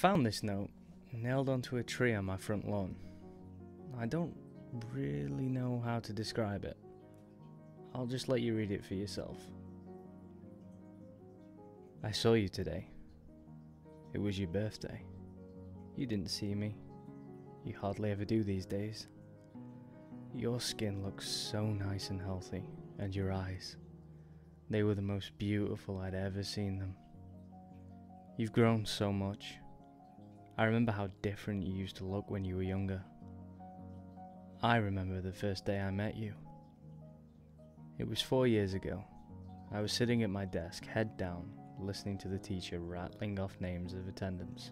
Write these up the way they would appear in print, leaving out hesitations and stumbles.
Found this note nailed onto a tree on my front lawn. I don't really know how to describe it. I'll just let you read it for yourself. I saw you today. It was your birthday. You didn't see me. You hardly ever do these days. Your skin looks so nice and healthy, and your eyes. They were the most beautiful I'd ever seen them. You've grown so much. I remember how different you used to look when you were younger. I remember the first day I met you. It was 4 years ago. I was sitting at my desk, head down, listening to the teacher rattling off names of attendance.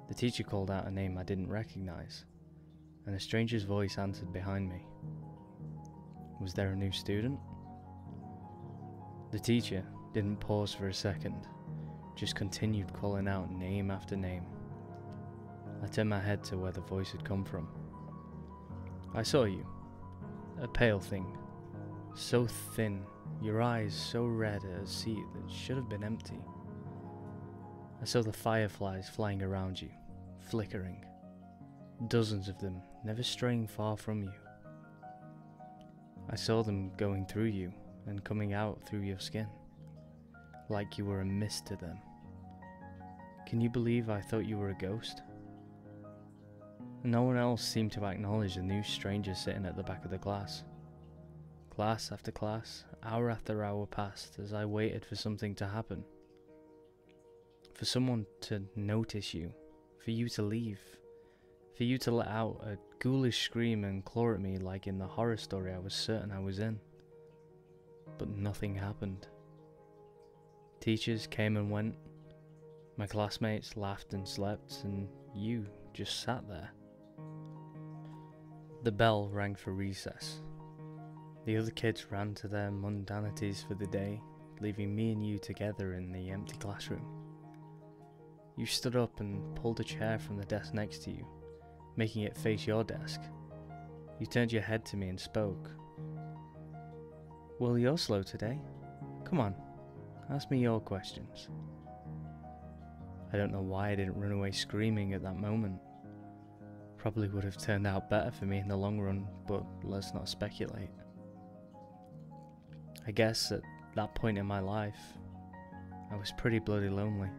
The teacher called out a name I didn't recognize, and a stranger's voice answered behind me. Was there a new student? The teacher didn't pause for a second, just continued calling out name after name. I turned my head to where the voice had come from. I saw you, a pale thing, so thin, your eyes so red at a seat that should have been empty. I saw the fireflies flying around you, flickering, dozens of them never straying far from you. I saw them going through you and coming out through your skin, like you were a mist to them. Can you believe I thought you were a ghost? No one else seemed to acknowledge the new stranger sitting at the back of the class. Class after class, hour after hour passed as I waited for something to happen. For someone to notice you, for you to leave, for you to let out a ghoulish scream and claw at me like in the horror story I was certain I was in. But nothing happened. Teachers came and went, my classmates laughed and slept, and you just sat there. The bell rang for recess. The other kids ran to their mundanities for the day, leaving me and you together in the empty classroom. You stood up and pulled a chair from the desk next to you, making it face your desk. You turned your head to me and spoke. Well, you're slow today. Come on, ask me your questions. I don't know why I didn't run away screaming at that moment. Probably would have turned out better for me in the long run, but let's not speculate. I guess at that point in my life, I was pretty bloody lonely.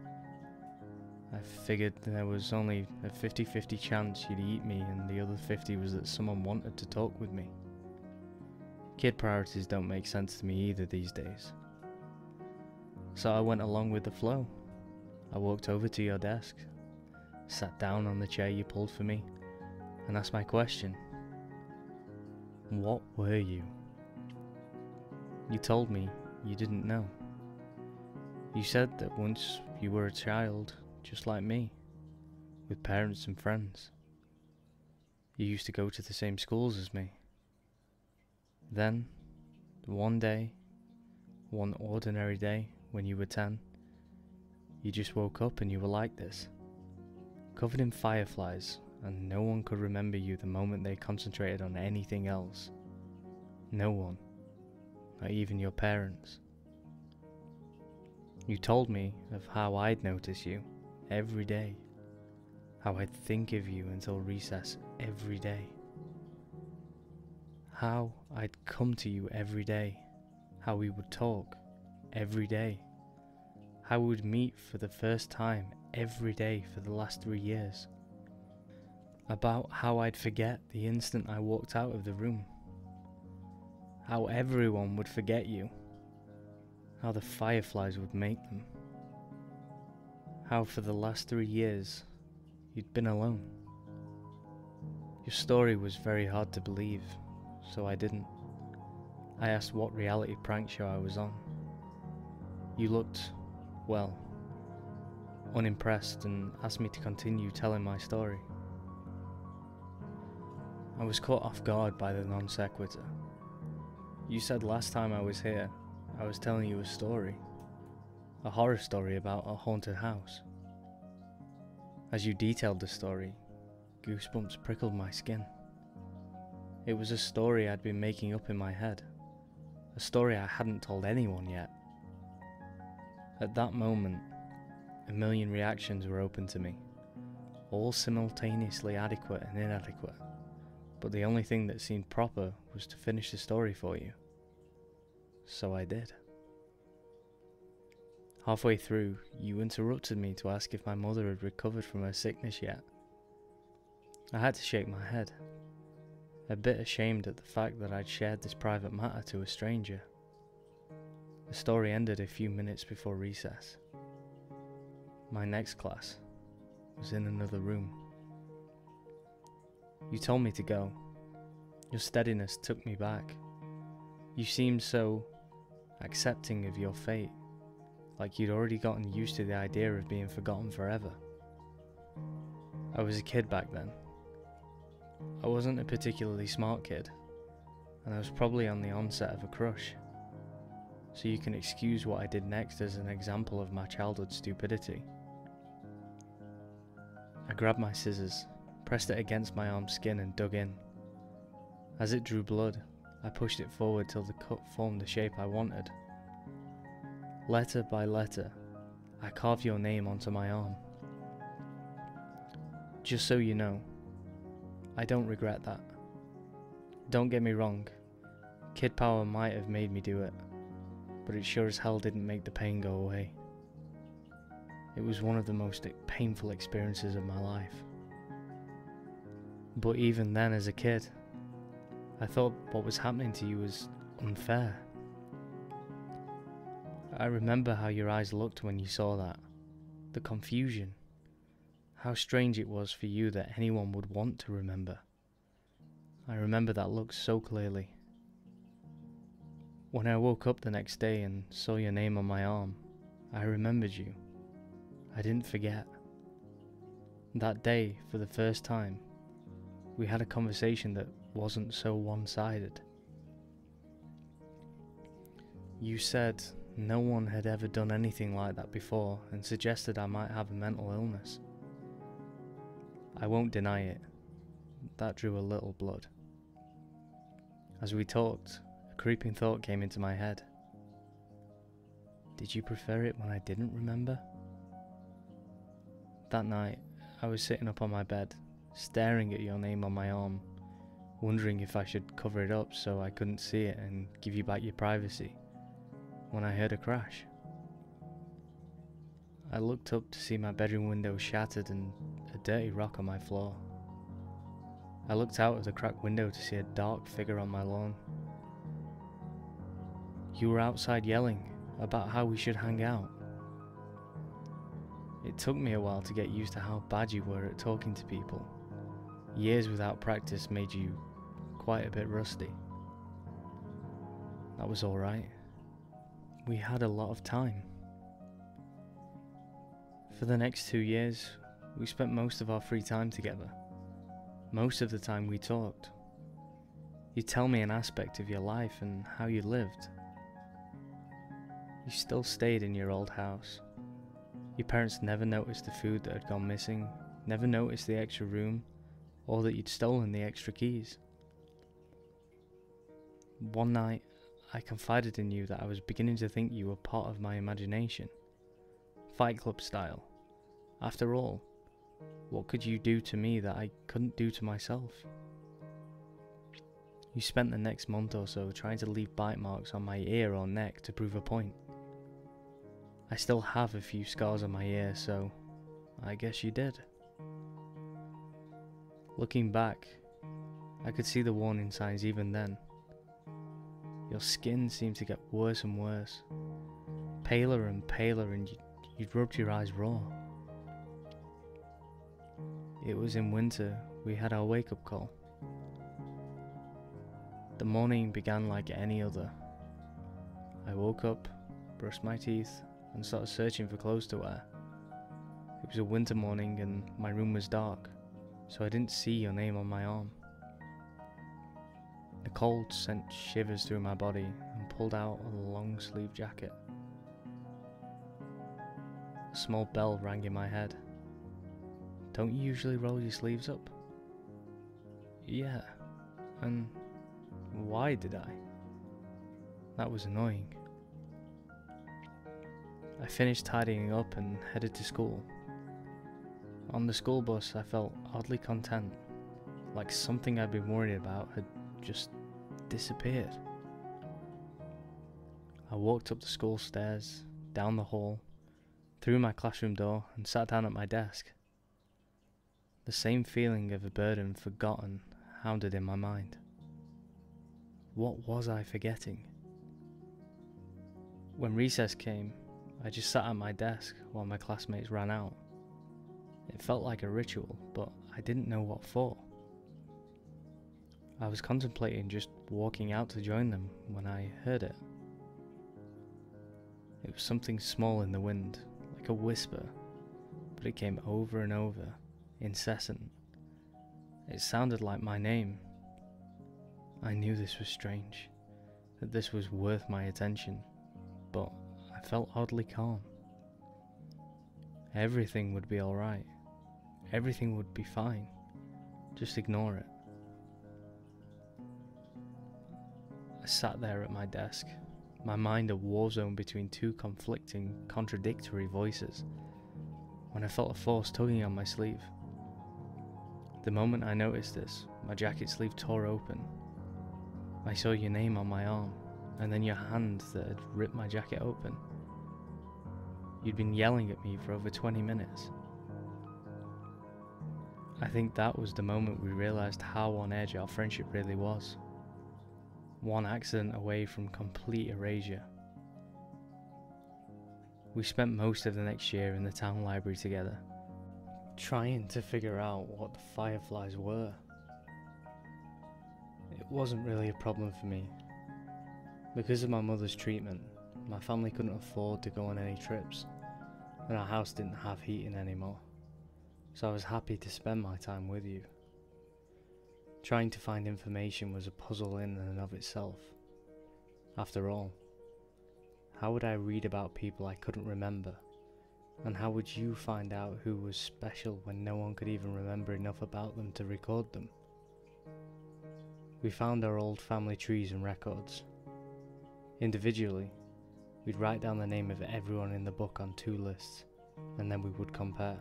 I figured there was only a 50-50 chance you'd eat me, and the other 50 was that someone wanted to talk with me. Kid priorities don't make sense to me either these days. So I went along with the flow. I walked over to your desk, sat down on the chair you pulled for me, and asked my question. What were you? You told me you didn't know. You said that once you were a child, just like me, with parents and friends. You used to go to the same schools as me. Then, one day, one ordinary day when you were 10, you just woke up and you were like this, covered in fireflies, and no one could remember you the moment they concentrated on anything else. No one, not even your parents. You told me of how I'd notice you every day, how I'd think of you until recess every day, how I'd come to you every day, how we would talk every day, how we would meet for the first time every day for the last 3 years, about how I'd forget the instant I walked out of the room, how everyone would forget you, how the fireflies would make them, how for the last 3 years you'd been alone. Your story was very hard to believe, so I didn't. I asked what reality prank show I was on. You looked, well, unimpressed and asked me to continue telling my story. I was caught off guard by the non sequitur. You said last time I was here, I was telling you a story. A horror story about a haunted house. As you detailed the story, goosebumps prickled my skin. It was a story I'd been making up in my head. A story I hadn't told anyone yet. At that moment, A million reactions were open to me, all simultaneously adequate and inadequate, but the only thing that seemed proper was to finish the story for you. So I did. Halfway through, you interrupted me to ask if my mother had recovered from her sickness yet. I had to shake my head, a bit ashamed at the fact that I'd shared this private matter to a stranger. The story ended a few minutes before recess. My next class was in another room. You told me to go. Your steadiness took me back. You seemed so accepting of your fate, like you'd already gotten used to the idea of being forgotten forever. I was a kid back then. I wasn't a particularly smart kid, and I was probably on the onset of a crush, so you can excuse what I did next as an example of my childhood stupidity. I grabbed my scissors, pressed it against my arm's skin and dug in. As it drew blood, I pushed it forward till the cut formed the shape I wanted. Letter by letter, I carved your name onto my arm. Just so you know, I don't regret that. Don't get me wrong, kid power might have made me do it, but it sure as hell didn't make the pain go away. It was one of the most painful experiences of my life. But even then, as a kid, I thought what was happening to you was unfair. I remember how your eyes looked when you saw that. The confusion. How strange it was for you that anyone would want to remember. I remember that look so clearly. When I woke up the next day and saw your name on my arm, I remembered you. I didn't forget. That day, for the first time, we had a conversation that wasn't so one-sided. You said no one had ever done anything like that before and suggested I might have a mental illness. I won't deny it. That drew a little blood. As we talked, a creeping thought came into my head. Did you prefer it when I didn't remember? That night, I was sitting up on my bed, staring at your name on my arm, wondering if I should cover it up so I couldn't see it and give you back your privacy, when I heard a crash. I looked up to see my bedroom window shattered and a dirty rock on my floor. I looked out of the cracked window to see a dark figure on my lawn. You were outside yelling about how we should hang out. It took me a while to get used to how bad you were at talking to people. Years without practice made you quite a bit rusty. That was alright. We had a lot of time. For the next 2 years, we spent most of our free time together. Most of the time we talked. You'd tell me an aspect of your life and how you lived. You still stayed in your old house. Your parents never noticed the food that had gone missing, never noticed the extra room, or that you'd stolen the extra keys. One night, I confided in you that I was beginning to think you were part of my imagination. Fight Club style. After all, what could you do to me that I couldn't do to myself? You spent the next month or so trying to leave bite marks on my ear or neck to prove a point. I still have a few scars on my ear, so I guess you did. Looking back, I could see the warning signs even then. Your skin seemed to get worse and worse, paler and paler, and you'd rubbed your eyes raw. It was in winter we had our wake-up call. The morning began like any other. I woke up, brushed my teeth, and started searching for clothes to wear. It was a winter morning and my room was dark, so I didn't see your name on my arm. The cold sent shivers through my body and pulled out a long-sleeve jacket. A small bell rang in my head. Don't you usually roll your sleeves up? Yeah, and why did I? That was annoying. I finished tidying up and headed to school. On the school bus, I felt oddly content, like something I'd been worried about had just disappeared. I walked up the school stairs, down the hall, through my classroom door, and sat down at my desk. The same feeling of a burden forgotten hounded in my mind. What was I forgetting? When recess came, I just sat at my desk while my classmates ran out. It felt like a ritual, but I didn't know what for. I was contemplating just walking out to join them when I heard it. It was something small in the wind, like a whisper, but it came over and over, incessant. It sounded like my name. I knew this was strange, that this was worth my attention, but I felt oddly calm. Everything would be alright. Everything would be fine. Just ignore it. I sat there at my desk, my mind a war zone between two conflicting, contradictory voices, when I felt a force tugging on my sleeve. The moment I noticed this, my jacket sleeve tore open. I saw your name on my arm, and then your hand that had ripped my jacket open. You'd been yelling at me for over 20 minutes. I think that was the moment we realized how on edge our friendship really was. One accident away from complete erasure. We spent most of the next year in the town library together, trying to figure out what the fireflies were. It wasn't really a problem for me. Because of my mother's treatment, my family couldn't afford to go on any trips, and our house didn't have heating anymore, so I was happy to spend my time with you. Trying to find information was a puzzle in and of itself. After all, how would I read about people I couldn't remember? And how would you find out who was special when no one could even remember enough about them to record them? We found our old family trees and records. Individually, we'd write down the name of everyone in the book on 2 lists, and then we would compare.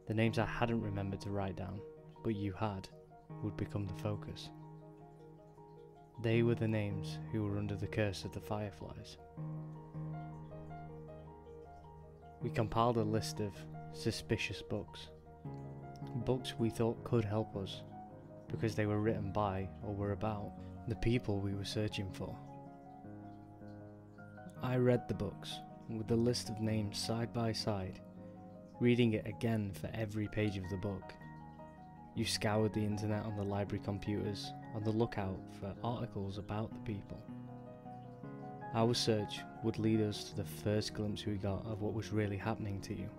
The names I hadn't remembered to write down, but you had, would become the focus. They were the names who were under the curse of the fireflies. We compiled a list of suspicious books. Books we thought could help us, because they were written by, or were about, the people we were searching for. I read the books, with the list of names side by side, reading it again for every page of the book. You scoured the internet on the library computers, on the lookout for articles about the people. Our search would lead us to the first glimpse we got of what was really happening to you.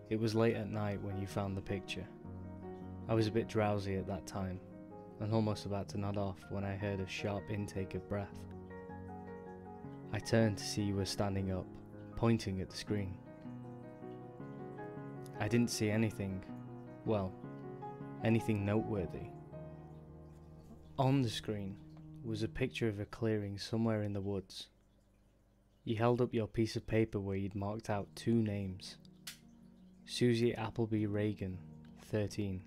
It was late at night when you found the picture. I was a bit drowsy at that time, and almost about to nod off when I heard a sharp intake of breath. I turned to see you were standing up, pointing at the screen. I didn't see anything, well, anything noteworthy. On the screen was a picture of a clearing somewhere in the woods. You held up your piece of paper where you'd marked out 2 names. Susie Appleby Reagan, 13.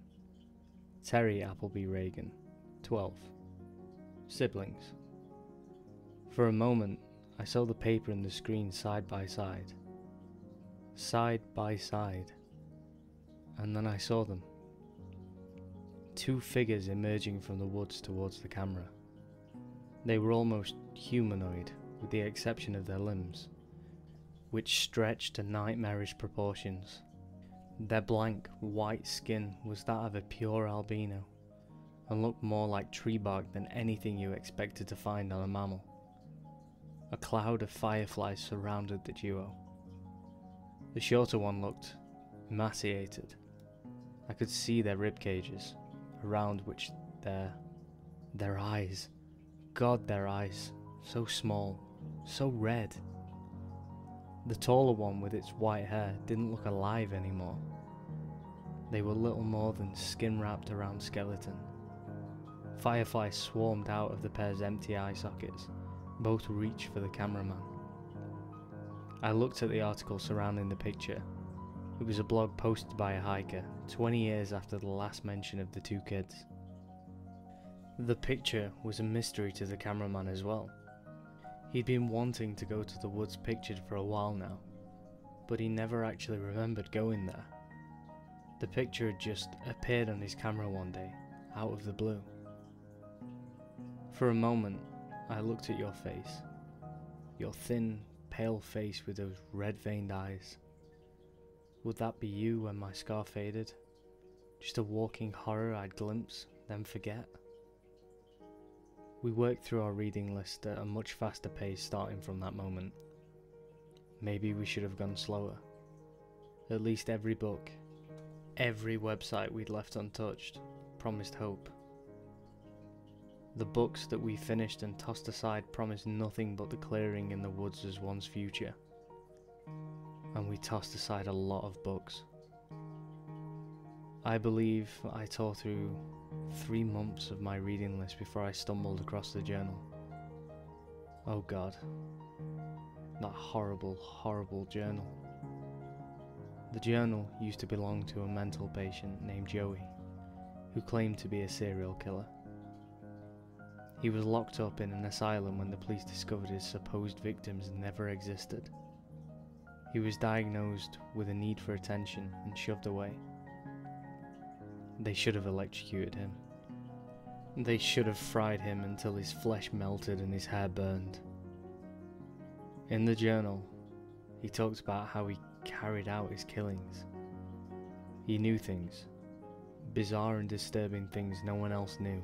Terry Appleby Reagan, 12. Siblings. For a moment, I saw the paper and the screen side by side. Side by side. And then I saw them. 2 figures emerging from the woods towards the camera. They were almost humanoid, with the exception of their limbs, which stretched to nightmarish proportions. Their blank, white skin was that of a pure albino, and looked more like tree bark than anything you expected to find on a mammal. A cloud of fireflies surrounded the duo. The shorter one looked emaciated. I could see their rib cages, around which their eyes, God, their eyes, so small, so red. The taller one with its white hair didn't look alive anymore. They were little more than skin wrapped around skeleton. Fireflies swarmed out of the pair's empty eye sockets. Both reached for the cameraman, I looked at the article surrounding the picture. It was a blog posted by a hiker 20 years after the last mention of the two kids. The picture was a mystery to the cameraman as well. He'd been wanting to go to the woods pictured for a while now, but he never actually remembered going there. The picture had just appeared on his camera one day, out of the blue. For a moment, I looked at your face. Your thin, pale face with those red-veined eyes. Would that be you when my scar faded? Just a walking horror I'd glimpse, then forget? We worked through our reading list at a much faster pace starting from that moment. Maybe we should have gone slower. At least every book, every website we'd left untouched, promised hope. The books that we finished and tossed aside promised nothing but the clearing in the woods as one's future. And we tossed aside a lot of books. I believe I tore through 3 months of my reading list before I stumbled across the journal. Oh God, that horrible, horrible journal. The journal used to belong to a mental patient named Joey, who claimed to be a serial killer. He was locked up in an asylum when the police discovered his supposed victims never existed. He was diagnosed with a need for attention and shoved away. They should have electrocuted him. They should have fried him until his flesh melted and his hair burned. In the journal, he talks about how he carried out his killings. He knew things, bizarre and disturbing things no one else knew.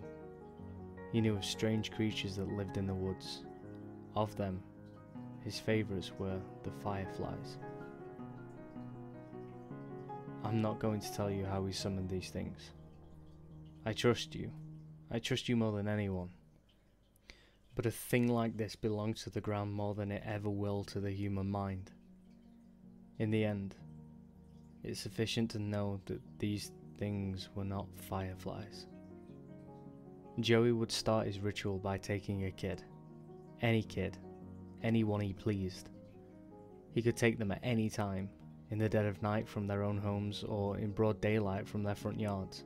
He knew of strange creatures that lived in the woods. Of them, his favourites were the fireflies. I'm not going to tell you how he summoned these things. I trust you. I trust you more than anyone. But a thing like this belongs to the ground more than it ever will to the human mind. In the end, it's sufficient to know that these things were not fireflies. Joey would start his ritual by taking a kid. Any kid. Anyone he pleased. He could take them at any time, in the dead of night from their own homes or in broad daylight from their front yards.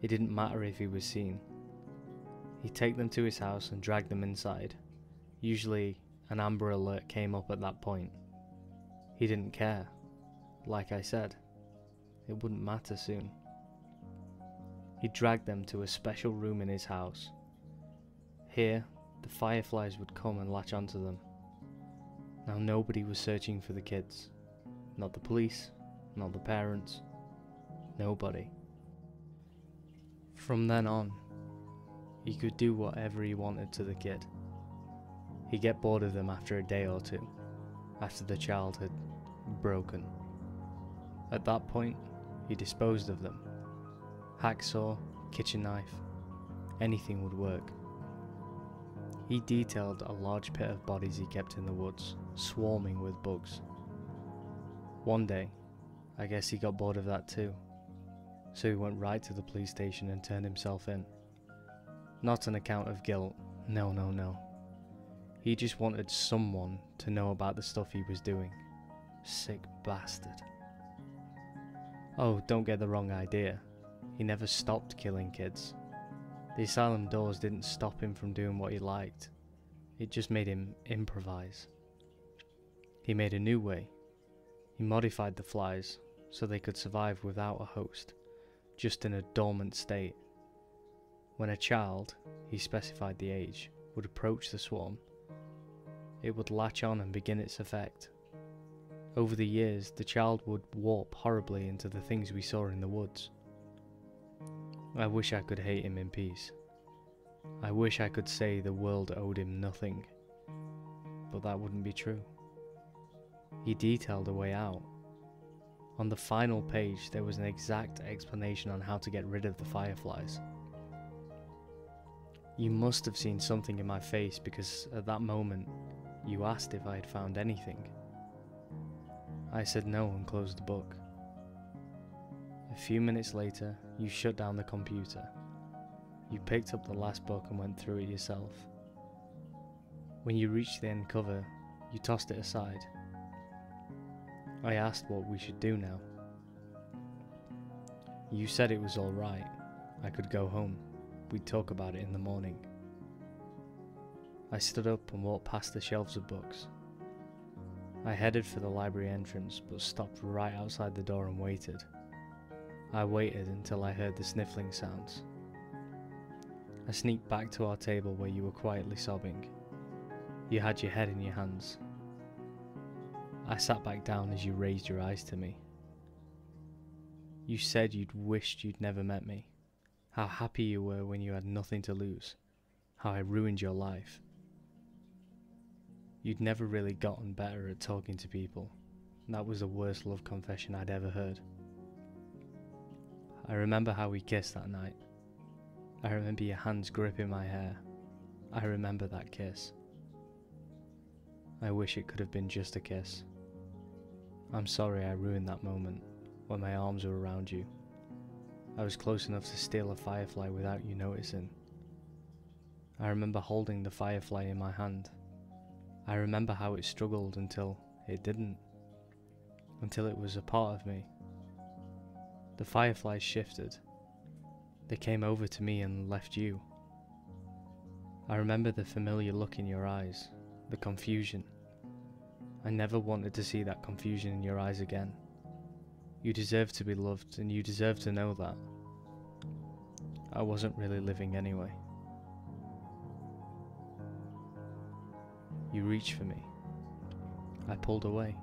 It didn't matter if he was seen. He'd take them to his house and drag them inside. Usually an Amber Alert came up at that point. He didn't care. Like I said, it wouldn't matter soon. He dragged them to a special room in his house. Here, the fireflies would come and latch onto them. Now nobody was searching for the kids. Not the police, not the parents, nobody. From then on, he could do whatever he wanted to the kid. He'd get bored of them after a day or two, after the child had broken. At that point, he disposed of them. Hacksaw, kitchen knife, anything would work. He detailed a large pit of bodies he kept in the woods, swarming with bugs. One day, I guess he got bored of that too, so he went right to the police station and turned himself in. Not on account of guilt, no. He just wanted someone to know about the stuff he was doing. Sick bastard. Oh, don't get the wrong idea. He never stopped killing kids. The asylum doors didn't stop him from doing what he liked. It just made him improvise. He made a new way. He modified the flies so they could survive without a host, just in a dormant state. When a child, he specified the age, would approach the swarm, it would latch on and begin its effect. Over the years, the child would warp horribly into the things we saw in the woods. I wish I could hate him in peace. I wish I could say the world owed him nothing, but that wouldn't be true. He detailed a way out. On the final page, there was an exact explanation on how to get rid of the fireflies. You must have seen something in my face because at that moment, you asked if I had found anything. I said no and closed the book. A few minutes later, you shut down the computer. You picked up the last book and went through it yourself. When you reached the end cover, You tossed it aside. I asked what we should do now. You said it was alright. I could go home. We'd talk about it in the morning. I stood up and walked past the shelves of books. I headed for the library entrance, but stopped right outside the door and waited. I waited until I heard the sniffling sounds. I sneaked back to our table where you were quietly sobbing. You had your head in your hands. I sat back down as you raised your eyes to me. You said you'd wished you'd never met me. How happy you were when you had nothing to lose. How I ruined your life. You'd never really gotten better at talking to people. That was the worst love confession I'd ever heard. I remember how we kissed that night. I remember your hands gripping my hair. I remember that kiss. I wish it could have been just a kiss. I'm sorry I ruined that moment when my arms were around you. I was close enough to steal a firefly without you noticing. I remember holding the firefly in my hand. I remember how it struggled until it didn't. Until it was a part of me. The fireflies shifted. They came over to me and left you. I remember the familiar look in your eyes, the confusion. I never wanted to see that confusion in your eyes again. You deserve to be loved, and you deserve to know that. I wasn't really living anyway. You reached for me. I pulled away,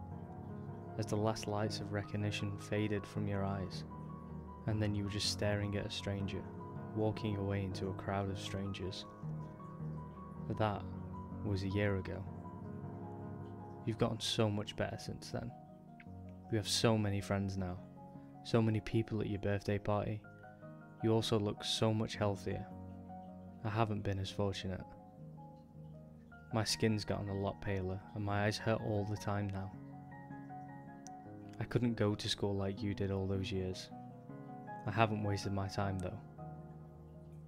as the last lights of recognition faded from your eyes, and then you were just staring at a stranger, walking away into a crowd of strangers. But that was a year ago. You've gotten so much better since then. You have so many friends now, so many people at your birthday party. You also look so much healthier. I haven't been as fortunate. My skin's gotten a lot paler and my eyes hurt all the time now. I couldn't go to school like you did all those years. I haven't wasted my time though.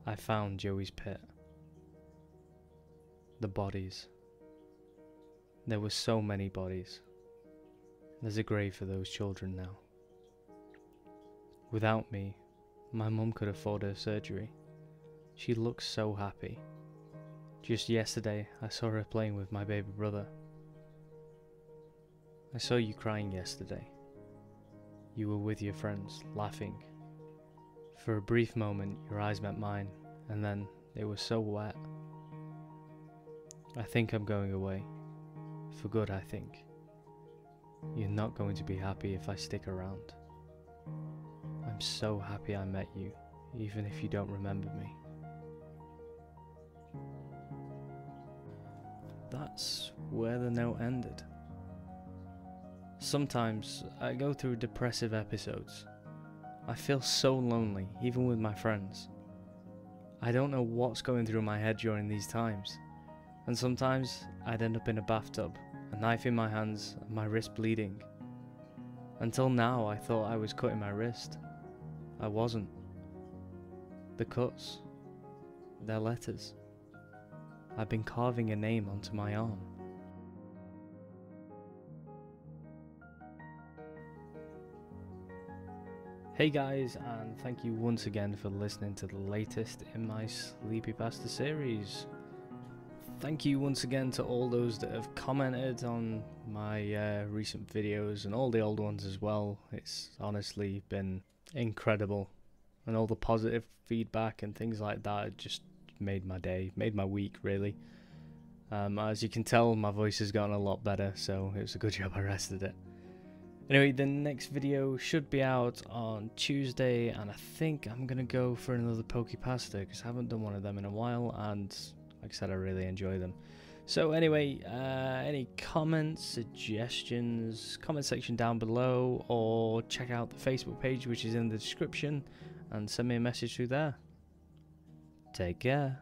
I found Joey's pit. The bodies. There were so many bodies. There's a grave for those children now. Without me, my mum could afford her surgery. She looks so happy. Just yesterday, I saw her playing with my baby brother. I saw you crying yesterday. You were with your friends, laughing. For a brief moment, your eyes met mine, and then they were so wet. I think I'm going away. For good, I think. You're not going to be happy if I stick around. I'm so happy I met you, even if you don't remember me. That's where the note ended. Sometimes I go through depressive episodes. I feel so lonely, even with my friends. I don't know what's going through my head during these times. And sometimes I'd end up in a bathtub, a knife in my hands and my wrist bleeding. Until now I thought I was cutting my wrist. I wasn't. The cuts, they're letters. I've been carving a name onto my arm. Hey guys, and thank you once again for listening to the latest in my CreepyPasta series. Thank you once again to all those that have commented on my recent videos and all the old ones as well. It's honestly been incredible, and all the positive feedback and things like that just made my day, made my week really. As you can tell, my voice has gotten a lot better, so it was a good job I rested it. Anyway, the next video should be out on Tuesday, and I think I'm gonna go for another CreepyPasta because I haven't done one of them in a while, and like I said, I really enjoy them. So anyway, any comments, suggestions, comment section down below, or check out the Facebook page which is in the description and send me a message through there. Take care.